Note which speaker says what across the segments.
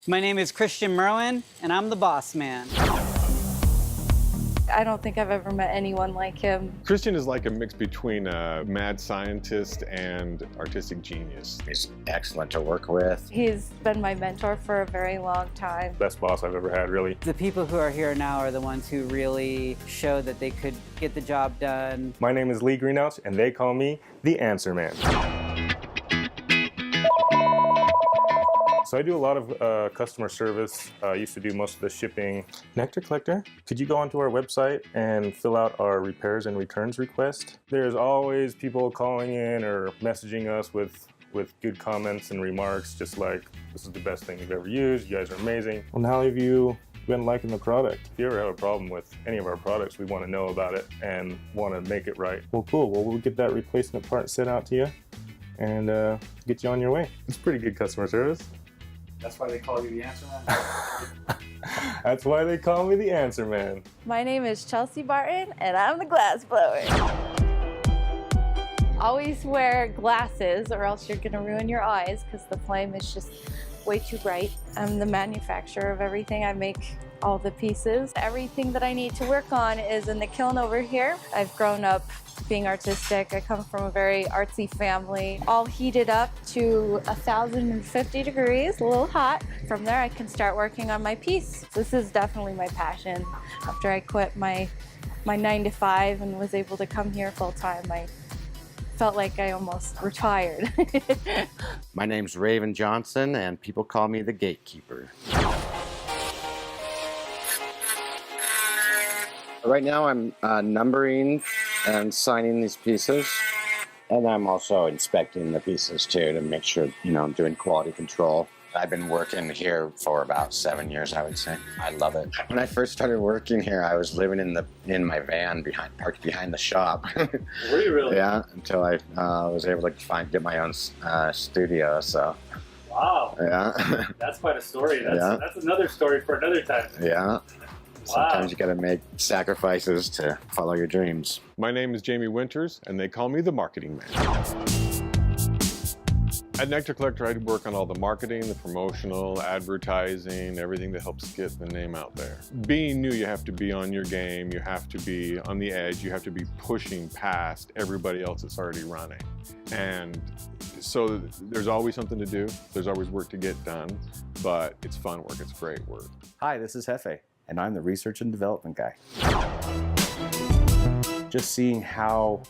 Speaker 1: My name is Kristian Merwin, and I'm the boss man.
Speaker 2: I don't think I've ever met anyone like him.
Speaker 3: Kristian is like a mix between a mad scientist and artistic genius.
Speaker 4: He's excellent to work with.
Speaker 2: He's been my mentor for a very long time.
Speaker 5: Best boss I've ever had, really.
Speaker 1: The people who are here now are the ones who really showed that they could get the job done.
Speaker 5: My name is Lee Greenhouse, and they call me the Answer Man. So I do a lot of customer service. I used to do most of the shipping. Nectar Collector, could you go onto our website and fill out our repairs and returns request? There's always people calling in or messaging us with good comments and remarks, just like, this is the best thing you've ever used, you guys are amazing. Well, how have you been liking the product? If you ever have a problem with any of our products, we want to know about it and want to make it right. Well, cool. Well, we'll get that replacement part sent out to you and get you on your way. It's pretty good customer service.
Speaker 6: That's why they call you the Answer Man?
Speaker 5: That's why they call me the Answer Man.
Speaker 2: My name is Chelsea Barton, and I'm the Glassblower. Always wear glasses or else you're gonna ruin your eyes because the flame is just way too bright. I'm the manufacturer of everything. I make all the pieces. Everything that I need to work on is in the kiln over here. I've grown up being artistic. I come from a very artsy family, all heated up to 1,050 degrees, a little hot. From there I can start working on my piece. This is definitely my passion. After I quit my 9-to-5 and was able to come here full time, I felt like I almost retired.
Speaker 4: My name's Raven Johnson, and people call me the Gatekeeper. Right now I'm numbering and signing these pieces, and I'm also inspecting the pieces too to make sure, I'm doing quality control. I've been working here for about 7 years, I would say. I love it. When I first started working here, I was living in my van parked behind the shop.
Speaker 6: Were you really?
Speaker 4: Yeah, until I was able to get my own studio. So.
Speaker 6: Wow.
Speaker 4: Yeah.
Speaker 6: That's quite a story. That's another story for another time.
Speaker 4: Yeah.
Speaker 6: Wow.
Speaker 4: Sometimes you gotta make sacrifices to follow your dreams.
Speaker 3: My name is Jamie Winters, and they call me the marketing man. At Nectar Collector, I work on all the marketing, the promotional, advertising, everything that helps get the name out there. Being new, you have to be on your game, you have to be on the edge, you have to be pushing past everybody else that's already running. And so there's always something to do, there's always work to get done, but it's fun work, it's great work.
Speaker 7: Hi, this is Jefe, and I'm the research and development guy. Just seeing how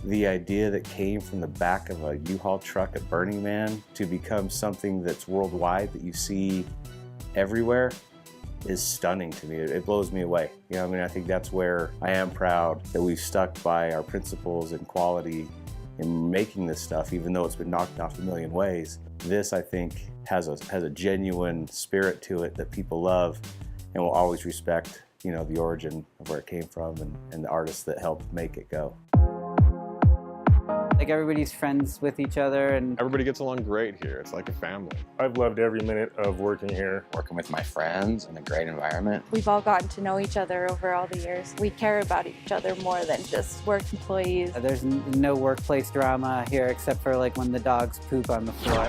Speaker 7: the idea that came from the back of a U-Haul truck at Burning Man to become something that's worldwide that you see everywhere is stunning to me. It blows me away. I think that's where I am proud that we've stuck by our principles and quality in making this stuff, even though it's been knocked off a million ways. This, I think, has a genuine spirit to it that people love and will always respect, the origin of where it came from and the artists that helped make it go.
Speaker 1: Like, everybody's friends with each other, and
Speaker 3: Everybody gets along great here, it's like a family.
Speaker 5: I've loved every minute of working here.
Speaker 4: Working with my friends in a great environment.
Speaker 2: We've all gotten to know each other over all the years. We care about each other more than just work employees.
Speaker 1: there's no workplace drama here except for like when the dogs poop on the floor.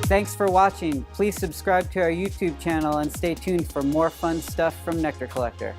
Speaker 1: Thanks for watching. Please subscribe to our YouTube channel and stay tuned for more fun stuff from Nectar Collector.